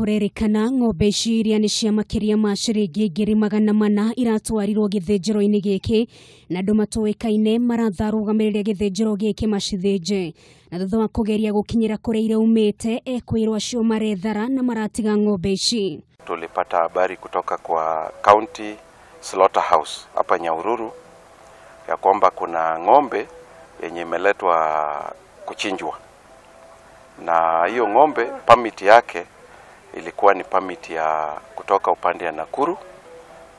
kurerikana ng'ombe iria ni cia makiria ma ciringi 400 iratwarirwo githinjiro-ini giki na andu matoikaine maratharugamiria githinjiro giki macithinje na thutha wa kugeria gukinyira kuria iraumite ekuirwo acio marethara na maratiga ng'ombe ici. Tulipata habari kutoka kwa county slaughterhouse hapa Nyahururu ya kwamba kuna ng'ombe yenye imeletwa kuchinjwa, na hiyo ng'ombe permit yake ilikuwa ni permit ya kutoka upande ya Nakuru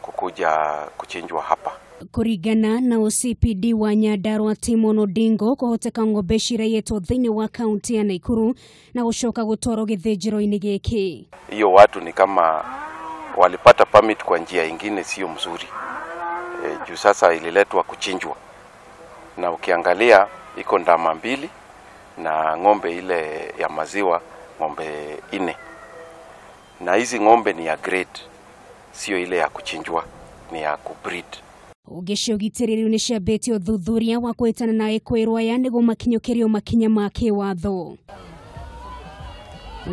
kukuja kuchinjwa hapa. Kuringana na OCPD wa Nyandarua Timon Odingo, kuhoteka ng'ombe iraiyitwo thiini wa county ya Nakuru na gucoka gutuarwo githinjiro-ini giki. Hiyo watu ni kama walipata permit kwa njia ingine sio mzuri. Juu sasa ililetwa kuchinjwa, na ukiangalia iko ndama 2 na ng'ombe ile ya maziwa ng'ombe 4. Na hizi ng'ombe ni ya grade, sio ile ya kuchinjwa, ni ya kubreed. Ugiciogitiriri ni ciambĩtie uthuthuria wa gwethana na ekuirwo aya nĩguo makinyũkĩrio makinya ma kĩwatho.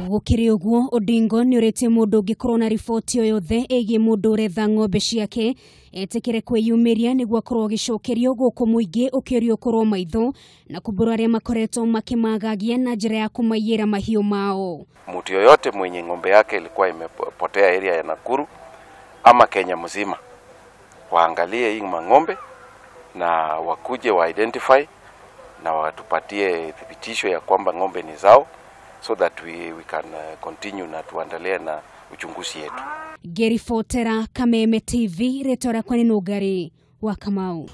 Gũkĩrĩ ũguo, Odingo nĩ ũrĩtie mũndũ ũngĩkorwo na riboti o yothe ĩgiĩ mũndũ ũretha ng'ombe ciake etĩkĩre kwĩyumĩria nĩguo akorwo agĩcokerio gũkũ mũingĩ ũkĩũrio kũrwo maitho na kumbũra arĩa makoretwo makĩmagagia na njĩra ya kũmaiyĩra mahiũ mao. Mtu yoyote mwenye ng'ombe yake ilikuwa imepotea area ya Nakuru ama Kenya mzima, waangalie hii ng'ombe na wakuje wa identify na watupatie thibitisho ya kwamba ng'ombe ni zao, so that we can continue na tuendelee na uchunguzi yetu. Gerifotera Kameme TV, retora kwa Nugari wa Kamau.